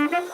Welcome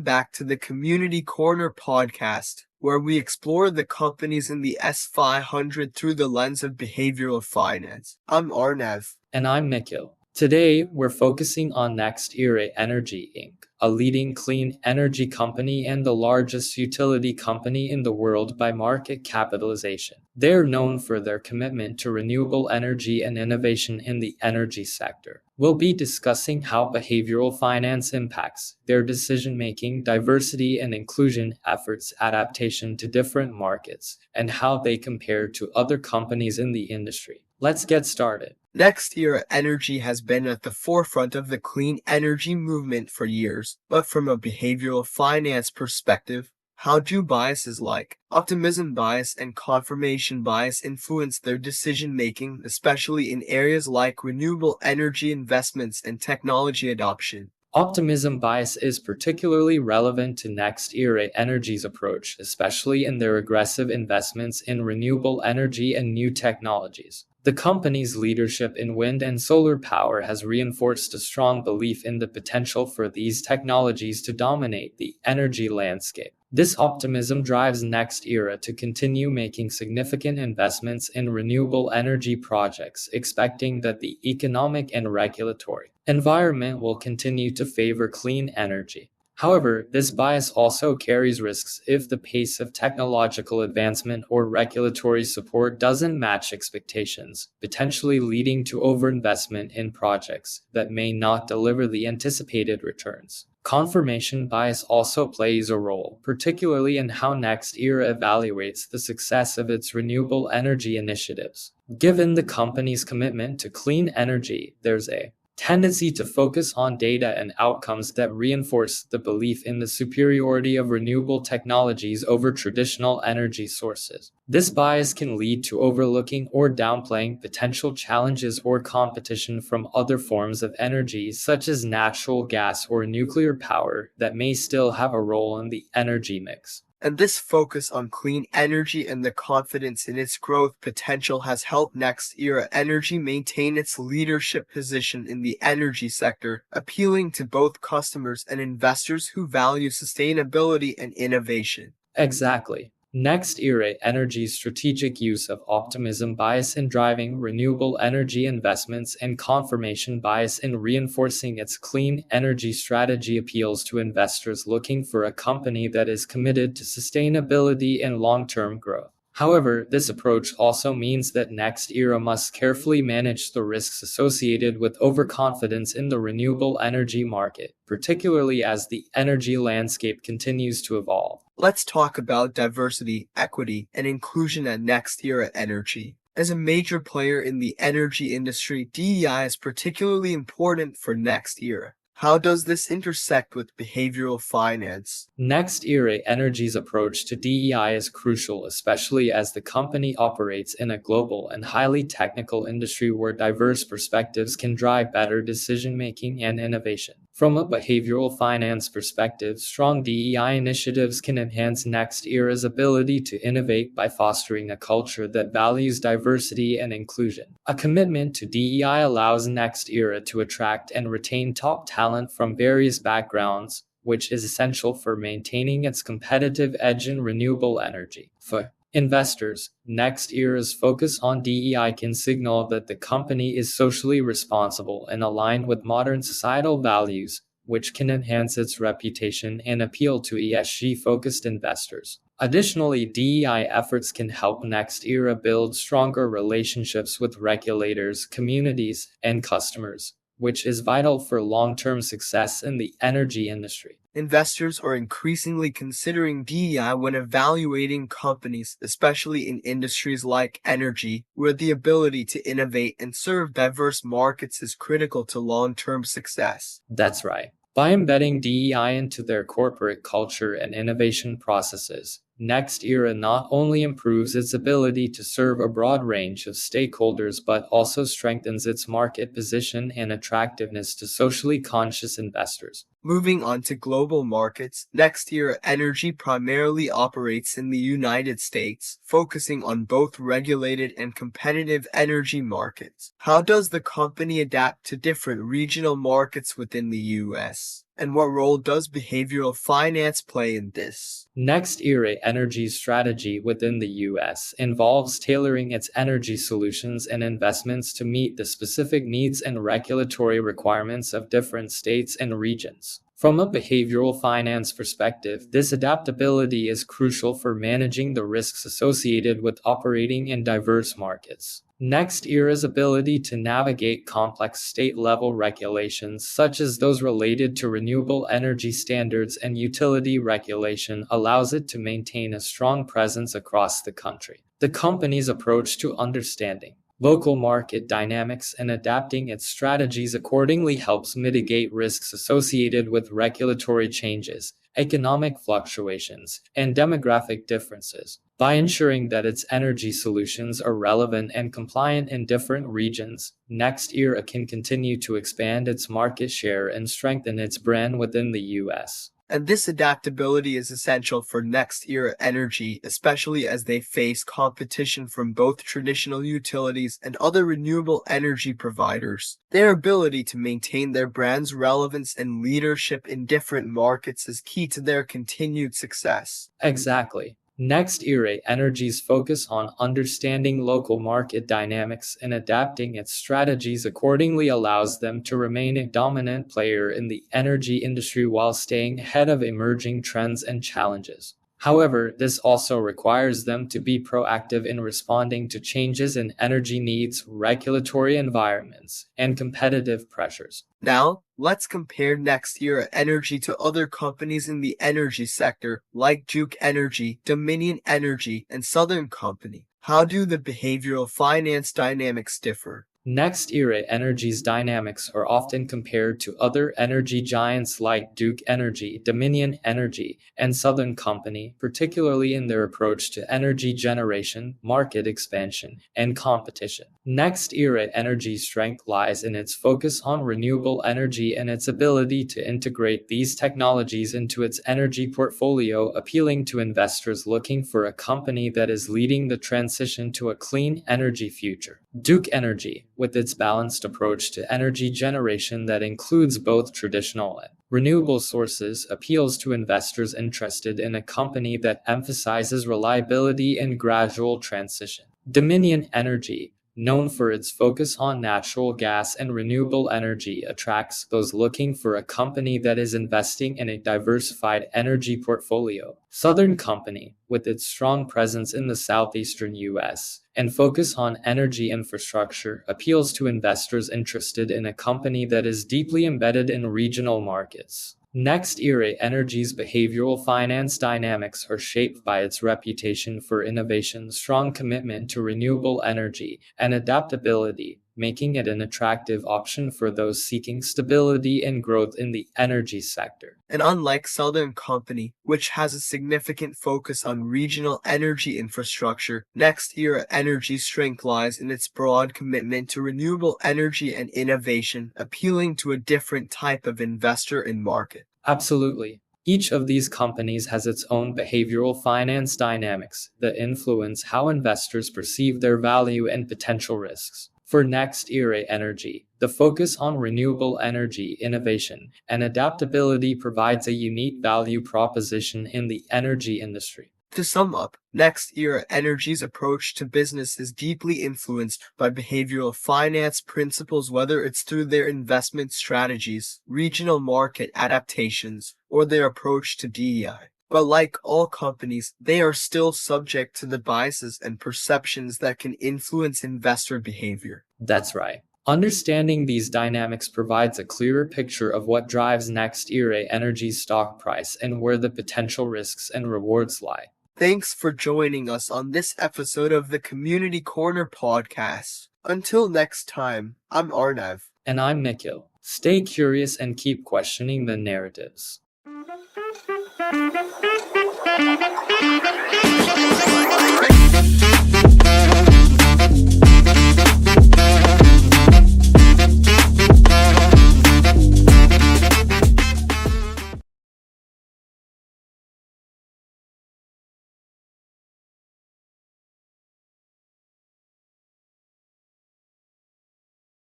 back to the Community Corner podcast, where we explore the companies in the S500 through the lens of behavioral finance. I'm Arnav. And I'm Nikhil. Today, we're focusing on Nextra Energy Inc., a leading clean energy company and the largest utility company in the world by market capitalization. They're known for their commitment to renewable energy and innovation in the energy sector. We'll be discussing how behavioral finance impacts their decision-making, diversity and inclusion efforts, adaptation to different markets, and how they compare to other companies in the industry. Let's get started. Nextra Energy has been at the forefront of the clean energy movement for years, but from a behavioral finance perspective, how do biases like optimism bias and confirmation bias influence their decision-making, especially in areas like renewable energy investments and technology adoption? Optimism bias is particularly relevant to Nextra Energy's approach, especially in their aggressive investments in renewable energy and new technologies. The company's leadership in wind and solar power has reinforced a strong belief in the potential for these technologies to dominate the energy landscape. This optimism drives Nextra to continue making significant investments in renewable energy projects, expecting that the economic and regulatory environment will continue to favor clean energy. However, this bias also carries risks if the pace of technological advancement or regulatory support doesn't match expectations, potentially leading to overinvestment in projects that may not deliver the anticipated returns. Confirmation bias also plays a role, particularly in how Nextra evaluates the success of its renewable energy initiatives. Given the company's commitment to clean energy, there's a tendency to focus on data and outcomes that reinforce the belief in the superiority of renewable technologies over traditional energy sources. This bias can lead to overlooking or downplaying potential challenges or competition from other forms of energy, such as natural gas or nuclear power, that may still have a role in the energy mix. And this focus on clean energy and the confidence in its growth potential has helped Nextra Energy maintain its leadership position in the energy sector, appealing to both customers and investors who value sustainability and innovation. Exactly. Nextra Energy's strategic use of optimism bias in driving renewable energy investments and confirmation bias in reinforcing its clean energy strategy appeals to investors looking for a company that is committed to sustainability and long-term growth. However, this approach also means that Nextra must carefully manage the risks associated with overconfidence in the renewable energy market, particularly as the energy landscape continues to evolve. Let's talk about diversity, equity, and inclusion at Nextra Energy. As a major player in the energy industry, DEI is particularly important for Nextra. How does this intersect with behavioral finance? Nextra Energy's approach to DEI is crucial, especially as the company operates in a global and highly technical industry where diverse perspectives can drive better decision-making and innovation. From a behavioral finance perspective, strong DEI initiatives can enhance Nextra's ability to innovate by fostering a culture that values diversity and inclusion. A commitment to DEI allows Nextra to attract and retain top talent from various backgrounds, which is essential for maintaining its competitive edge in renewable energy. For investors, Nextra's focus on DEI can signal that the company is socially responsible and aligned with modern societal values, which can enhance its reputation and appeal to ESG-focused investors. Additionally, DEI efforts can help Nextra build stronger relationships with regulators, communities, and customers, which is vital for long-term success in the energy industry. Investors are increasingly considering DEI when evaluating companies, especially in industries like energy, where the ability to innovate and serve diverse markets is critical to long-term success. That's right. By embedding DEI into their corporate culture and innovation processes, NextEra not only improves its ability to serve a broad range of stakeholders but also strengthens its market position and attractiveness to socially conscious investors. Moving on to global markets, Nextra Energy primarily operates in the United States, focusing on both regulated and competitive energy markets. How does the company adapt to different regional markets within the U.S.? And what role does behavioral finance play in this? NextEra Energy's strategy within the U.S. involves tailoring its energy solutions and investments to meet the specific needs and regulatory requirements of different states and regions. From a behavioral finance perspective, this adaptability is crucial for managing the risks associated with operating in diverse markets. NextEra's ability to navigate complex state-level regulations, such as those related to renewable energy standards and utility regulation, allows it to maintain a strong presence across the country. The company's approach to understanding local market dynamics and adapting its strategies accordingly helps mitigate risks associated with regulatory changes, economic fluctuations, and demographic differences. By ensuring that its energy solutions are relevant and compliant in different regions, NextEra can continue to expand its market share and strengthen its brand within the U.S. And this adaptability is essential for Nextra Energy, especially as they face competition from both traditional utilities and other renewable energy providers. Their ability to maintain their brand's relevance and leadership in different markets is key to their continued success. Exactly. NextEra Energy's focus on understanding local market dynamics and adapting its strategies accordingly allows them to remain a dominant player in the energy industry while staying ahead of emerging trends and challenges. However, this also requires them to be proactive in responding to changes in energy needs, regulatory environments, and competitive pressures. Now, let's compare Nextra Energy to other companies in the energy sector like Duke Energy, Dominion Energy, and Southern Company. How do the behavioral finance dynamics differ? NextEra Energy's dynamics are often compared to other energy giants like Duke Energy, Dominion Energy, and Southern Company, particularly in their approach to energy generation, market expansion, and competition. NextEra Energy's strength lies in its focus on renewable energy and its ability to integrate these technologies into its energy portfolio, appealing to investors looking for a company that is leading the transition to a clean energy future. Duke Energy, with its balanced approach to energy generation that includes both traditional and renewable sources, appeals to investors interested in a company that emphasizes reliability and gradual transition. Dominion Energy, known for its focus on natural gas and renewable energy, attracts those looking for a company that is investing in a diversified energy portfolio. Southern Company, with its strong presence in the southeastern U.S. and focus on energy infrastructure, appeals to investors interested in a company that is deeply embedded in regional markets. NextEra Energy's behavioral finance dynamics are shaped by its reputation for innovation, strong commitment to renewable energy, and adaptability, making it an attractive option for those seeking stability and growth in the energy sector. And unlike Southern Company, which has a significant focus on regional energy infrastructure, Nextra Energy's strength lies in its broad commitment to renewable energy and innovation, appealing to a different type of investor and market. Absolutely. Each of these companies has its own behavioral finance dynamics that influence how investors perceive their value and potential risks. For Nextra Energy, the focus on renewable energy, innovation, and adaptability provides a unique value proposition in the energy industry. To sum up, Nextra Energy's approach to business is deeply influenced by behavioral finance principles, whether it's through their investment strategies, regional market adaptations, or their approach to DEI. But like all companies, they are still subject to the biases and perceptions that can influence investor behavior. That's right. Understanding these dynamics provides a clearer picture of what drives Nextra Energy's stock price and where the potential risks and rewards lie. Thanks for joining us on this episode of the Community Corner podcast. Until next time, I'm Arnav. And I'm Nikhil. Stay curious and keep questioning the narratives.